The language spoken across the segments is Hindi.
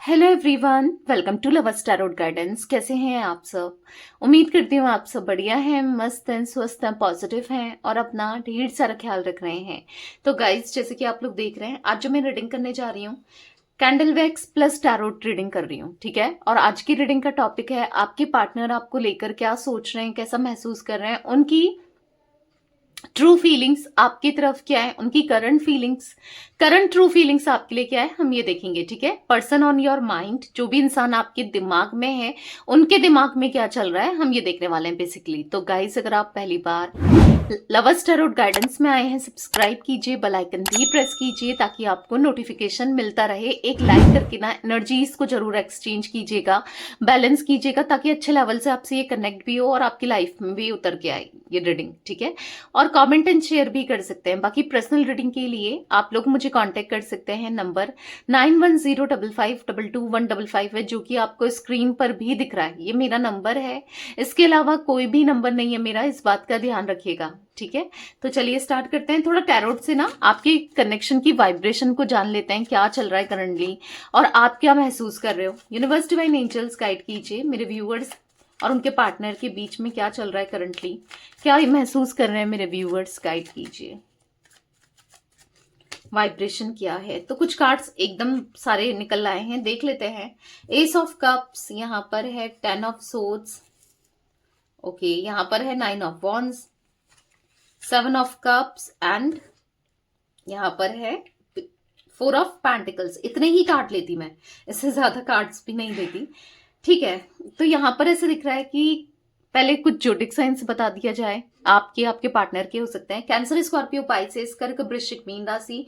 Hello everyone, welcome to lovers tarot guidance. कैसे हैं आप सब? उम्मीद करती हूँ आप सब बढ़िया हैं, मस्त हैं, स्वस्थ हैं, पॉजिटिव हैं और अपना ढेर सारा ख्याल रख रहे हैं। तो गाइस, जैसे कि आप लोग देख रहे हैं, आज जो मैं रीडिंग करने जा रही हूँ, candle wax plus tarot reading कर रही हूँ, ठीक है। और आज की रीडिंग का टॉपिक है आपके पार्टनर आपको लेकर क्या सोच रहे हैं, कैसा महसूस कर रहे हैं, उनकी ट्रू फीलिंग्स आपकी तरफ क्या है, उनकी करंट ट्रू फीलिंग्स आपके लिए क्या है, हम ये देखेंगे, ठीक है। पर्सन ऑन योर माइंड, जो भी इंसान आपके दिमाग में है, उनके दिमाग में क्या चल रहा है, हम ये देखने वाले हैं बेसिकली। तो गाइस, अगर आप पहली बार लवर्स टैरोट गाइडेंस में आए हैं, सब्सक्राइब कीजिए, बेल आइकन भी प्रेस कीजिए ताकि आपको नोटिफिकेशन मिलता रहे। एक लाइक करके ना एनर्जीज को जरूर एक्सचेंज कीजिएगा, बैलेंस कीजिएगा, ताकि अच्छे लेवल से आपसे ये कनेक्ट भी हो और आपकी लाइफ में भी उतर के आए ये रीडिंग, ठीक है। और कमेंट एंड शेयर भी कर सकते हैं। बाकी पर्सनल रीडिंग के लिए आप लोग मुझे कांटेक्ट कर सकते हैं। नंबर 9105522155 है, जो कि आपको स्क्रीन पर भी दिख रहा है, ये मेरा नंबर है। इसके अलावा कोई भी नंबर नहीं है मेरा, इस बात का ध्यान रखिएगा, ठीक है। तो चलिए स्टार्ट करते हैं। थोड़ा टैरोट से ना आपके कनेक्शन की वाइब्रेशन को जान लेते हैं, क्या चल रहा है करंटली और आप क्या महसूस कर रहे हो। यूनिवर्स डिवाइन एंजल्स गाइड कीजिए मेरे व्यूअर्स और उनके पार्टनर के बीच में क्या चल रहा है करंटली, क्या महसूस कर रहे हैं मेरे व्यूअर्स, गाइड कीजिए। वाइब्रेशन क्या है। तो कुछ कार्ड्स एकदम सारे निकल आए हैं, देख लेते हैं। एस ऑफ कप्स यहां पर है, 10 ऑफ सोर्ड्स, ओके, यहां पर है 9 of wands, 7 of cups and यहां पर है 4 ऑफ पेंटिकल्स। इतने ही कार्ड लेती मैं, इससे ज्यादा कार्ड्स भी नहीं लेती, ठीक है। तो यहां पर ऐसे दिख रहा है कि पहले कुछ जोडिक साइंस बता दिया जाए, आपके पार्टनर के हो सकते हैं। कैंसर, स्कॉर्पियो, पाइसेस, कर्क, वृश्चिक, मीन राशि,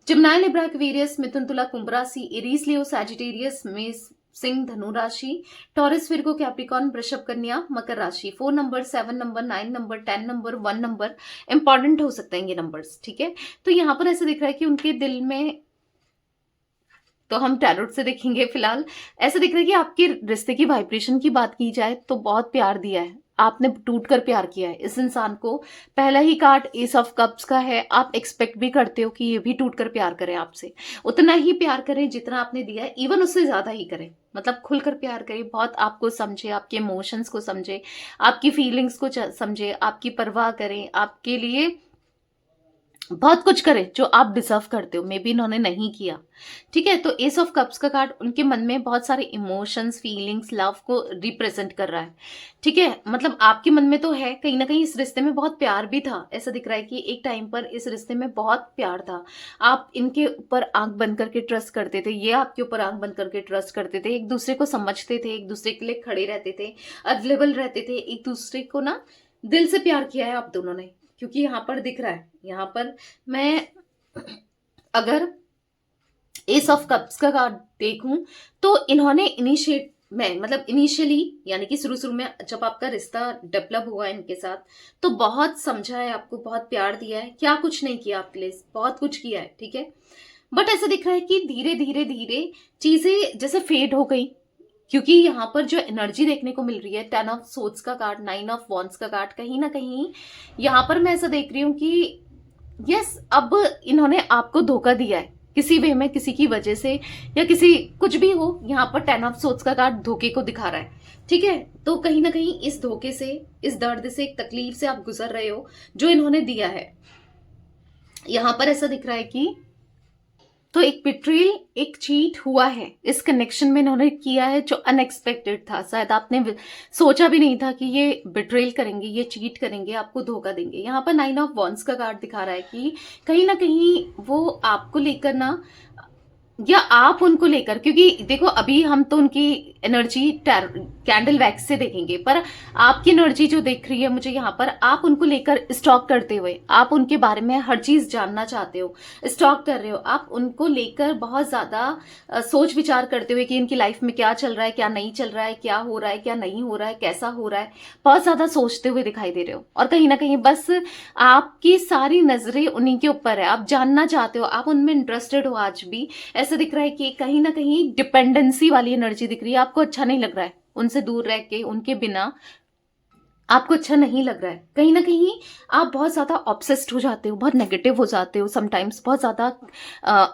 जिम्नाय, लिब्रा, एक्वेरियस, मिथुन, तुला, कुंभ राशि, एरीज, लियो, सैजिटेरियस, मेष, सिंह, धनु राशि, टॉरस, विर्गो, कैप्रिकॉर्न, वृषभ, कन्या, मकर राशि। 4 number, 7 number, 9 number, 10 number, 1 number important हो सकते हैं ये नंबर्स, ठीक है। तो यहां पर ऐसे दिख रहा है कि उनके दिल में, तो हम टैरोट से देखेंगे फिलहाल। ऐसा दिख रहा है कि आपके रिश्ते की वाइब्रेशन की बात की जाए तो बहुत प्यार दिया है आपने, टूट कर प्यार किया है इस इंसान को। पहला ही कार्ड एस ऑफ कप्स का है, आप एक्सपेक्ट भी करते हो कि ये भी टूट कर प्यार करे आपसे, उतना ही प्यार करें जितना आपने दिया है, इवन उससे ज्यादा ही करें, मतलब खुलकर प्यार करें, बहुत आपको समझे, आपके इमोशंस को समझे, आपकी फीलिंग्स को समझे, आपकी परवाह करें, आपके लिए बहुत कुछ करे जो आप डिजर्व करते हो, मे बी इन्होंने नहीं किया, ठीक है। तो एस ऑफ कप्स का कार्ड उनके मन में बहुत सारे इमोशंस, फीलिंग्स, लव को रिप्रेजेंट कर रहा है, ठीक है। मतलब आपके मन में तो है, कहीं ना कहीं इस रिश्ते में बहुत प्यार भी था। ऐसा दिख रहा है कि एक टाइम पर इस रिश्ते में बहुत प्यार था, आप इनके ऊपर आंख बंद करके ट्रस्ट करते थे, ये आपके ऊपर आंख बंद करके ट्रस्ट करते थे, एक दूसरे को समझते थे, एक दूसरे के लिए खड़े रहते थे, अवेलेबल रहते थे, एक दूसरे को ना दिल से प्यार किया है आप दोनों ने। क्योंकि यहां पर दिख रहा है, यहां पर मैं अगर एस ऑफ कप्स का कार्ड देखूं तो इन्होंने इनिशिएट में, मतलब इनिशियली यानी कि शुरू में जब आपका रिश्ता डेवलप हुआ इनके साथ, तो बहुत समझा है आपको, बहुत प्यार दिया है, क्या कुछ नहीं किया आपके लिए, बहुत कुछ किया है, ठीक है। बट ऐसा दिख रहा है कि धीरे धीरे धीरे चीजें जैसे फेड हो गई, क्योंकि यहां पर जो एनर्जी देखने को मिल रही है, 10 ऑफ सोर्ड्स का कार्ड, 9 ऑफ वॉन्ड्स का कार्ड, कहीं ना कहीं यहां पर मैं ऐसा देख रही हूं कि यस, अब इन्होंने आपको धोखा दिया है किसी वे में, किसी की वजह से या किसी कुछ भी हो। यहां पर 10 ऑफ सोर्ड्स का कार्ड धोखे को दिखा रहा है, ठीक है। तो कहीं ना कहीं इस धोखे से, इस दर्द से, एक तकलीफ से आप गुजर रहे हो जो इन्होंने दिया है। यहां पर ऐसा दिख रहा है कि तो एक बिट्रेल, एक चीट हुआ है इस कनेक्शन में, इन्होंने किया है जो अनएक्सपेक्टेड था। शायद आपने सोचा भी नहीं था कि ये बिट्रेल करेंगे, ये चीट करेंगे, आपको धोखा देंगे। यहाँ पर 9 ऑफ वॉन्ड्स का कार्ड दिखा रहा है कि कहीं ना कहीं वो आपको लेकर ना, या आप उनको लेकर, क्योंकि देखो अभी हम तो उनकी एनर्जी कैंडल वैक्स से देखेंगे, पर आपकी एनर्जी जो देख रही है मुझे यहाँ पर, आप उनको लेकर स्टॉक करते हुए, आप उनके बारे में हर चीज जानना चाहते हो, स्टॉक कर रहे हो, आप उनको लेकर बहुत ज्यादा सोच विचार करते हुए कि इनकी लाइफ में क्या चल रहा है, क्या नहीं चल रहा है, क्या हो रहा है, क्या नहीं हो रहा है, कैसा हो रहा है, बहुत ज्यादा सोचते हुए दिखाई दे रहे हो। और कहीं ना कहीं बस आपकी सारी नजरें उन्हीं के ऊपर है, आप जानना चाहते हो, आप उनमें इंटरेस्टेड हो आज भी। ऐसा दिख रहा है कि कहीं ना कहीं डिपेंडेंसी वाली एनर्जी दिख रही है, आपको अच्छा नहीं लग रहा है उनसे दूर रह के, उनके बिना आपको अच्छा नहीं लग रहा है, कहीं ना कहीं आप बहुत ज़्यादा ऑब्सेस्ड हो जाते हो, बहुत नेगेटिव हो जाते हो समटाइम्स, बहुत ज़्यादा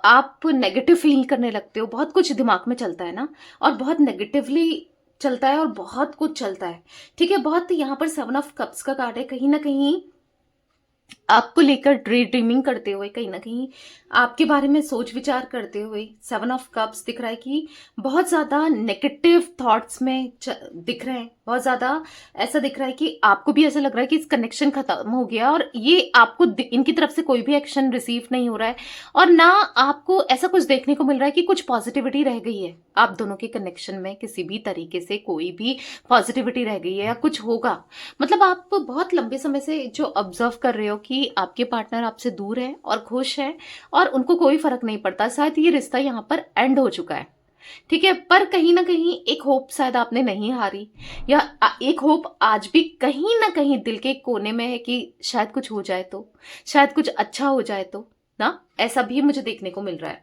आप नेगेटिव फील करने लगते हो, बहुत कुछ दिमाग में चलता है ना, और बहुत नेगेटिवली चलता है और बहुत कुछ चलता है। ठीक है, बहुत यहाँ पर 7 ऑफ कप्स का कार्ड है, कहीं ना कहीं आपको लेकर ड्रीमिंग करते हुए, कहीं ना कहीं आपके बारे में सोच विचार करते हुए 7 ऑफ कप्स दिख रहा है कि बहुत ज्यादा नेगेटिव थॉट्स में दिख रहे हैं, बहुत ज्यादा ऐसा दिख रहा है कि आपको भी ऐसा लग रहा है कि इस कनेक्शन खत्म हो गया और ये आपको इनकी तरफ से कोई भी एक्शन रिसीव नहीं हो रहा है, और ना आपको ऐसा कुछ देखने को मिल रहा है कि कुछ पॉजिटिविटी रह गई है आप दोनों के कनेक्शन में, किसी भी तरीके से कोई भी पॉजिटिविटी रह गई है या कुछ होगा। मतलब आप बहुत लंबे समय से जो ऑब्जर्व कर रहे हो कि आपके पार्टनर आपसे दूर है और खुश है और उनको कोई फर्क नहीं पड़ता, शायद ये रिश्ता यहाँ पर एंड हो चुका है। ठीक है, पर कहीं ना कहीं एक होप शायद आपने नहीं हारी, या एक होप आज भी कहीं ना कहीं दिल के कोने में है कि शायद कुछ हो जाए तो, शायद कुछ अच्छा हो जाए तो ना, ऐसा भी मुझे देखने को मिल रहा है।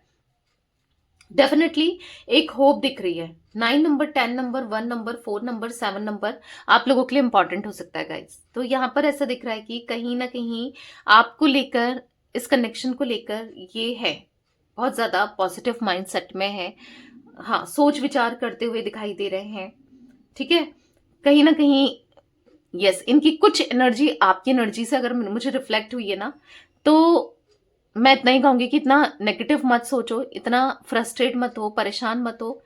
डेफिनेटली एक होप दिख रही है। 9 number, 10 number, 1 number, 4 number, 7 number आप लोगों के लिए इंपॉर्टेंट हो सकता है गाइज। तो यहाँ पर ऐसा दिख रहा है कि कहीं ना कहीं आपको लेकर, इस कनेक्शन को लेकर ये है बहुत ज्यादा पॉजिटिव माइंडसेट में है। हाँ, सोच विचार करते हुए दिखाई दे रहे हैं। ठीक है, कहीं ना कहीं यस, इनकी कुछ एनर्जी आपकी एनर्जी से अगर मुझे रिफ्लेक्ट हुई है ना, तो मैं इतना ही कहूंगी कि इतना नेगेटिव मत सोचो, इतना फ्रस्ट्रेट मत हो, परेशान मत हो।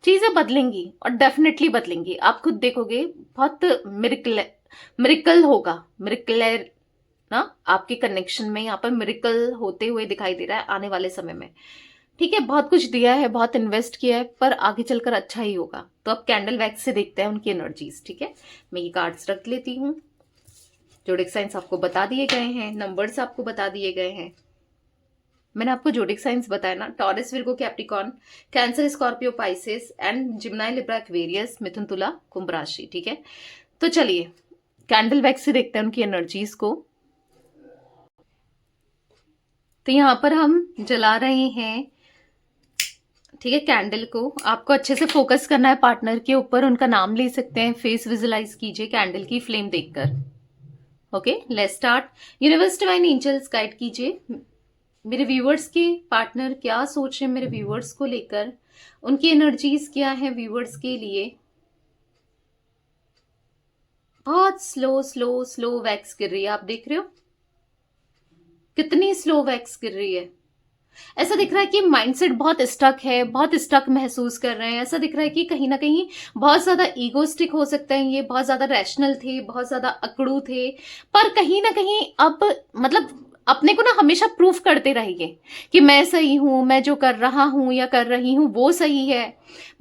चीजें बदलेंगी और डेफिनेटली बदलेंगी, आप खुद देखोगे बहुत मिरिकल होगा, मिरिकल ना आपके कनेक्शन में, यहाँ पर मिरिकल होते हुए दिखाई दे रहा है आने वाले समय में। ठीक है, बहुत कुछ दिया है, बहुत इन्वेस्ट किया है, पर आगे चलकर अच्छा ही होगा। तो अब कैंडल वैक्स से देखते हैं उनकी एनर्जीज। ठीक है, मैं ये कार्ड्स रख लेती हूँ। जोडिक साइंस आपको बता दिए गए हैं, नंबर्स आपको बता दिए गए हैं। मैंने आपको जोडिक साइंस बताया ना, Taurus, Virgo, Capricorn, Cancer, Scorpio, Pisces and Gemini, Libra, Aquarius, मिथुन, तुला, कुंभ राशि। ठीक है, तो चलिए कैंडल वैक्स से देखते हैं उनकी एनर्जीज को। तो यहां पर हम जला रहे हैं, ठीक है, कैंडल को। आपको अच्छे से फोकस करना है पार्टनर के ऊपर, उनका नाम ले सकते हैं, फेस विजुलाइज कीजिए कैंडल की फ्लेम देखकर। Okay, let's start. Universe, divine angels guide कीजिए मेरे व्यूअर्स के पार्टनर क्या सोच रहे हैं मेरे व्यूअर्स को लेकर, उनकी एनर्जीज क्या है व्यूअर्स के लिए। बहुत स्लो स्लो स्लो वैक्स गिर रही है, आप देख रहे हो कितनी स्लो वैक्स गिर रही है। ऐसा दिख रहा है कि माइंडसेट बहुत स्टक है, बहुत स्टक महसूस कर रहे हैं। ऐसा दिख रहा है कि कहीं ना कहीं बहुत ज्यादा ईगोस्टिक हो सकता है, ये बहुत ज्यादा रैशनल थे, बहुत ज्यादा अकड़ू थे, पर कहीं ना कहीं अब मतलब अपने को ना हमेशा प्रूफ करते रहिए कि मैं सही हूं, मैं जो कर रहा हूं या कर रही हूं वो सही है।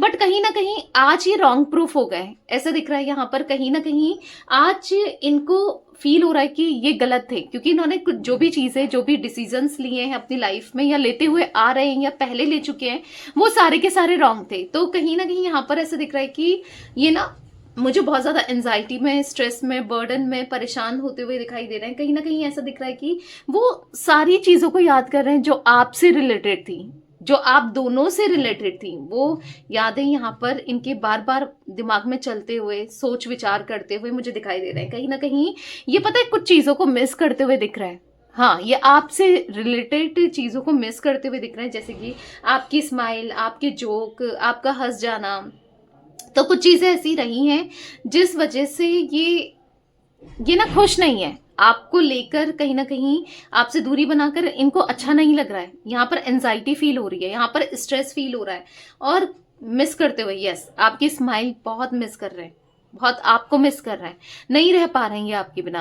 बट कहीं ना कहीं आज ये रॉन्ग प्रूफ हो गए, ऐसा दिख रहा है यहाँ पर। कहीं ना कहीं आज इनको फील हो रहा है कि ये गलत थे, क्योंकि इन्होंने कुछ जो भी चीजें, जो भी डिसीजंस लिए हैं अपनी लाइफ में, या लेते हुए आ रहे हैं या पहले ले चुके हैं, वो सारे के सारे रॉन्ग थे। तो कहीं ना कहीं यहाँ पर ऐसा दिख रहा है कि ये ना मुझे बहुत ज्यादा एंजाइटी में, स्ट्रेस में, बर्डन में परेशान होते हुए दिखाई दे रहे हैं। कहीं ना कहीं ऐसा दिख रहा है कि वो सारी चीजों को याद कर रहे हैं जो आपसे रिलेटेड थी, जो आप दोनों से रिलेटेड थी। वो यादें यहाँ पर इनके बार बार दिमाग में चलते हुए, सोच विचार करते हुए मुझे दिखाई दे रहे हैं। कहीं ना कहीं ये पता है कुछ चीजों को मिस करते हुए दिख रहा है। हाँ, ये आपसे रिलेटेड चीजों को मिस करते हुए दिख रहे हैं, जैसे कि आपकी स्माइल, आपके जोक, आपका हंस जाना। तो कुछ चीजें ऐसी रही हैं जिस वजह से ये ना खुश नहीं है आपको लेकर, कहीं ना कहीं आपसे दूरी बनाकर इनको अच्छा नहीं लग रहा है। यहाँ पर एंजाइटी फील हो रही है, यहाँ पर स्ट्रेस फील हो रहा है, और मिस करते हुए, यस, आपकी स्माइल बहुत मिस कर रहे हैं, बहुत आपको मिस कर रहे हैं, नहीं रह पा रहे हैं ये आपके बिना।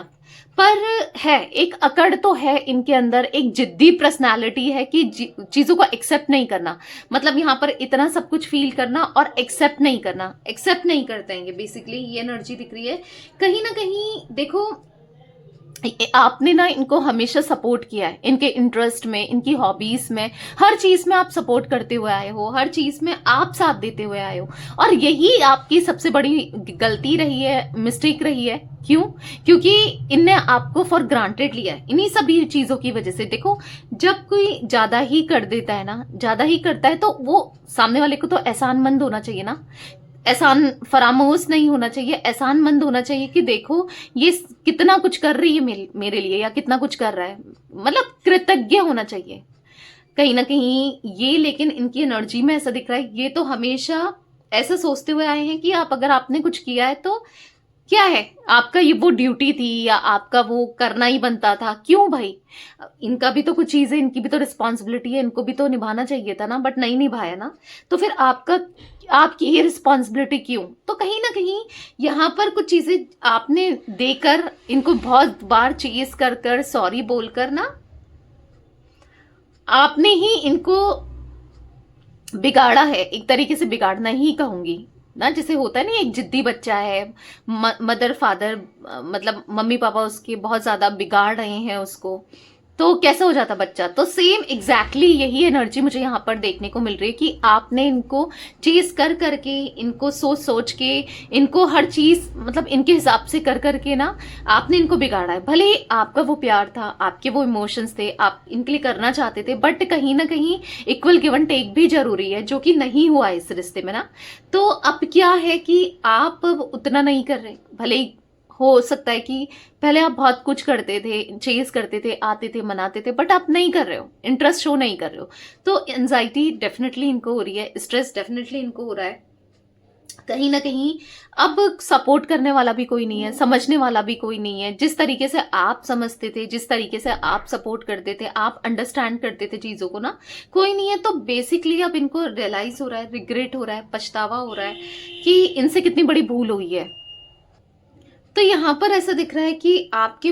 पर है एक अकड़ तो है इनके अंदर, एक जिद्दी पर्सनालिटी है कि चीजों को एक्सेप्ट नहीं करना। मतलब यहाँ पर इतना सब कुछ फील करना और एक्सेप्ट नहीं करना, एक्सेप्ट नहीं करते हैं ये, बेसिकली ये एनर्जी दिख रही है। कहीं ना कहीं देखो, आपने ना इनको हमेशा सपोर्ट किया है, इनके इंटरेस्ट में, इनकी हॉबीज में, हर चीज में आप सपोर्ट करते हुए आए हो, हर चीज में आप साथ देते हुए आए हो, और यही आपकी सबसे बड़ी गलती रही है, मिस्टेक रही है। क्यों? क्योंकि इनने आपको फॉर ग्रांटेड लिया है इन्हीं सभी चीजों की वजह से। देखो, जब कोई ज्यादा ही कर देता है ना, ज्यादा ही करता है, तो वो सामने वाले को तो एहसानमंद होना चाहिए ना। एहसान फरामोश नहीं होना चाहिए, एहसानमंद होना चाहिए कि देखो ये कितना कुछ कर रही है मेरे लिए, या कितना कुछ कर रहा है, मतलब कृतज्ञ होना चाहिए कहीं ना कहीं ये। लेकिन इनकी एनर्जी में ऐसा दिख रहा है, ये तो हमेशा ऐसा सोचते हुए आए हैं कि आप अगर आपने कुछ किया है तो क्या है, आपका ये वो ड्यूटी थी या आपका वो करना ही बनता था। क्यों भाई, इनका भी तो कुछ चीज है, इनकी भी तो रिस्पॉन्सिबिलिटी है, इनको भी तो निभाना चाहिए था ना, बट नहीं निभाया ना। तो फिर आपकी ये रिस्पॉन्सिबिलिटी क्यों? तो कहीं ना कहीं यहाँ पर कुछ चीजें आपने देकर इनको बहुत बार चेस कर कर सॉरी बोलकर ना आपने ही इनको बिगाड़ा है। एक तरीके से बिगाड़ना ही कहूंगी ना, जैसे होता है ना, एक जिद्दी बच्चा है, मदर फादर मतलब मम्मी पापा उसके बहुत ज्यादा बिगाड़ रहे हैं उसको, तो कैसा हो जाता बच्चा। तो सेम एग्जैक्टली यही एनर्जी मुझे यहाँ पर देखने को मिल रही है कि आपने इनको चीज कर करके, इनको सोच सोच के, इनको हर चीज मतलब इनके हिसाब से कर करके ना आपने इनको बिगाड़ा है। भले ही आपका वो प्यार था, आपके वो इमोशंस थे, आप इनके लिए करना चाहते थे, बट कहीं ना कहीं इक्वल गिव एंड टेक भी जरूरी है, जो कि नहीं हुआ इस रिश्ते में ना। तो अब क्या है कि आप उतना नहीं कर रहे, भले ही हो सकता है कि पहले आप बहुत कुछ करते थे, चेज करते थे, आते थे, मनाते थे, बट आप नहीं कर रहे हो, इंटरेस्ट शो नहीं कर रहे हो। तो एंजाइटी डेफिनेटली इनको हो रही है, स्ट्रेस डेफिनेटली इनको हो रहा है कहीं ना कहीं। अब सपोर्ट करने वाला भी कोई नहीं है, समझने वाला भी कोई नहीं है। जिस तरीके से आप समझते थे, जिस तरीके से आप सपोर्ट करते थे, आप अंडरस्टैंड करते थे चीजों को ना, कोई नहीं है। तो बेसिकली अब इनको रियलाइज हो रहा है, रिग्रेट हो रहा है, पछतावा हो रहा है कि इनसे कितनी बड़ी भूल हुई है। तो यहां पर ऐसा दिख रहा है कि आपके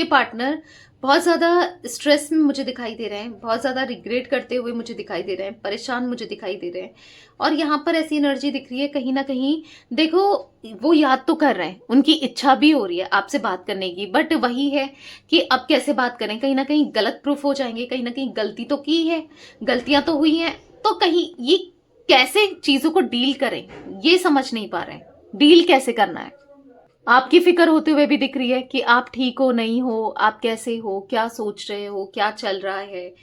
पार्टनर बहुत ज्यादा स्ट्रेस में मुझे दिखाई दे रहे हैं, बहुत ज्यादा रिग्रेट करते हुए मुझे दिखाई दे रहे हैं, परेशान मुझे दिखाई दे रहे हैं। और यहाँ पर ऐसी एनर्जी दिख रही है कहीं ना कहीं, देखो वो याद तो कर रहे हैं, उनकी इच्छा भी हो रही है आपसे बात करने की, बट वही है कि अब कैसे बात करें, कहीं ना कहीं गलत प्रूफ हो जाएंगे, कहीं ना कहीं गलती तो की है, गलतियां तो हुई हैं, तो कहीं ये कैसे चीजों को डील करें ये समझ नहीं पा रहे हैं, डील कैसे करना है। आपकी फिक्र होते हुए भी दिख रही है कि आप ठीक हो नहीं हो, आप कैसे हो, क्या सोच रहे हो, क्या चल रहा है,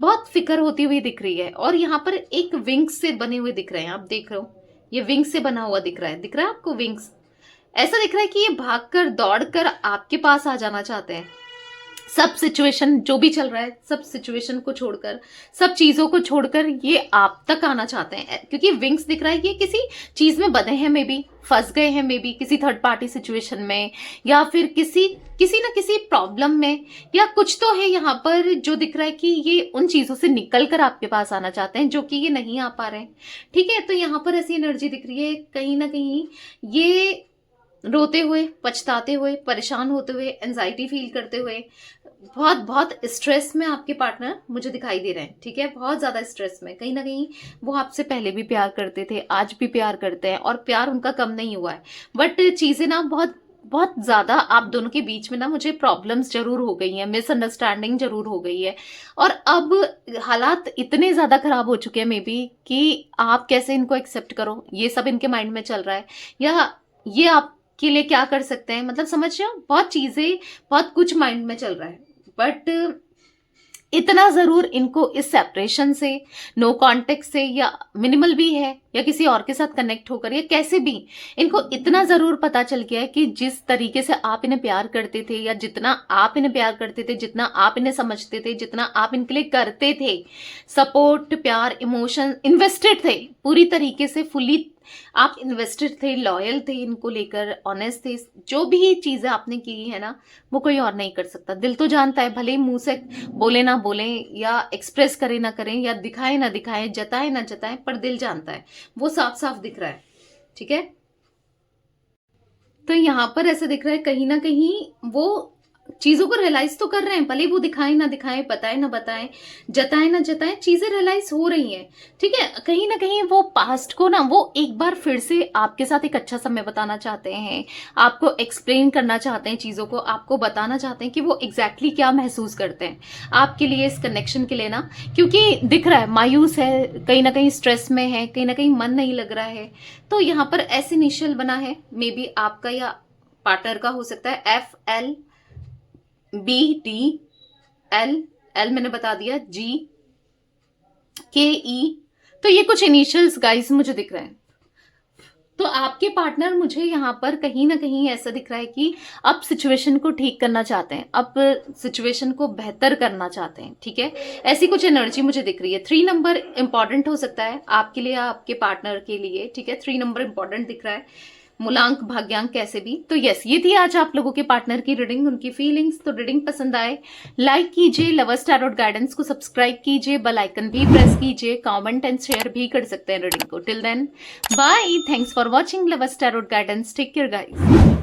बहुत फिक्र होती हुई दिख रही है। और यहाँ पर एक विंग्स से बने हुए दिख रहे हैं, आप देख रहे हो, ये विंग्स से बना हुआ दिख रहा है आपको विंग्स। ऐसा दिख रहा है कि ये भागकर दौड़कर आपके पास आ जाना चाहते हैं। सब सिचुएशन जो भी चल रहा है, सब सिचुएशन को छोड़कर, सब चीजों को छोड़कर ये आप तक आना चाहते हैं, क्योंकि विंग्स दिख रहा है कि किसी चीज में बंधे हैं, मे बी फंस गए हैं, मे बी किसी थर्ड पार्टी सिचुएशन में, या फिर किसी किसी ना किसी प्रॉब्लम में, या कुछ तो है यहाँ पर जो दिख रहा है कि ये उन चीजों से निकल कर आपके पास आना चाहते हैं, जो कि ये नहीं आ पा रहे हैं। ठीक है, तो यहाँ पर ऐसी एनर्जी दिख रही है कहीं ना कहीं, ये रोते हुए, पछताते हुए, परेशान होते हुए, एंजाइटी फील करते हुए, बहुत बहुत स्ट्रेस में आपके पार्टनर मुझे दिखाई दे रहे हैं। ठीक है, बहुत ज्यादा स्ट्रेस में, कहीं ना कहीं वो आपसे पहले भी प्यार करते थे, आज भी प्यार करते हैं, और प्यार उनका कम नहीं हुआ है, बट चीजें ना बहुत बहुत ज्यादा आप दोनों के बीच में ना मुझे प्रॉब्लम्स जरूर हो गई हैं, मिसअंडरस्टैंडिंग जरूर हो गई है, और अब हालात इतने ज्यादा खराब हो चुके हैं मे बी कि आप कैसे इनको एक्सेप्ट करो, ये सब इनके माइंड में चल रहा है, या ये आपके लिए क्या कर सकते हैं, मतलब समझ रहे हो, बहुत चीजें, बहुत कुछ माइंड में चल रहा है। बट इतना जरूर इनको इस सेपरेशन से, नो कांटेक्ट से, या मिनिमल भी है, या किसी और के साथ कनेक्ट होकर, या कैसे भी, इनको इतना जरूर पता चल गया है कि जिस तरीके से आप इन्हें प्यार करते थे, या जितना आप इन्हें प्यार करते थे, जितना आप इन्हें समझते थे, जितना आप इनके लिए करते थे, सपोर्ट, प्यार, इमोशन, इन्वेस्टेड थे पूरी तरीके से, फुली आप इन्वेस्टेड थे, लॉयल थे इनको लेकर, ऑनेस्ट थे, जो भी चीजें आपने की है ना, वो कोई और नहीं कर सकता। दिल तो जानता है, भले ही मुंह से बोले ना बोले, या एक्सप्रेस करे ना करें, या दिखाए ना दिखाए, जताए ना जताए, पर दिल जानता है, वो साफ साफ दिख रहा है। ठीक है, तो यहां पर ऐसा दिख रहा है कहीं ना कहीं वो चीजों को रियलाइज तो कर रहे हैं, भले वो दिखाए ना दिखाए, बताए ना बताए, जताए ना जताए, चीजें रियलाइज हो रही हैं। ठीक है, कहीं ना कहीं वो पास्ट को ना वो एक बार फिर से आपके साथ एक अच्छा समय बताना चाहते हैं, आपको एक्सप्लेन करना चाहते हैं चीजों को, आपको बताना चाहते हैं कि वो एग्जैक्टली क्या महसूस करते हैं आपके लिए, इस कनेक्शन के लिए ना, क्योंकि दिख रहा है मायूस है, कहीं ना कहीं स्ट्रेस में है, कहीं ना कहीं मन नहीं लग रहा है। तो यहाँ पर ऐसे इनिशियल बना है, मे बी आपका या पार्टनर का हो सकता है, FLBD, एल, एल मैंने बता दिया, GKE। तो ये कुछ इनिशियल्स गाइस मुझे दिख रहे हैं। तो आपके पार्टनर मुझे यहाँ पर कहीं ना कहीं ऐसा दिख रहा है कि अब सिचुएशन को ठीक करना चाहते हैं, अब सिचुएशन को बेहतर करना चाहते हैं, ठीक है। ऐसी कुछ एनर्जी मुझे दिख रही है। 3 नंबर इंपॉर्टेंट हो सकता है आपके लिए या आपके पार्टनर के लिए, ठीक है। 3 नंबर इंपॉर्टेंट दिख रहा है, मूलांक भाग्यांक कैसे भी। तो यस, ये थी आज आप लोगों के पार्टनर की रीडिंग, उनकी फीलिंग्स। तो रीडिंग पसंद आए लाइक कीजिए, लवर्स टैरोट गाइडेंस को सब्सक्राइब कीजिए, बेल आइकन भी प्रेस कीजिए, कमेंट एंड शेयर भी कर सकते हैं रीडिंग को। Till then bye, thanks for watching lovers tarot guidance, take care guys.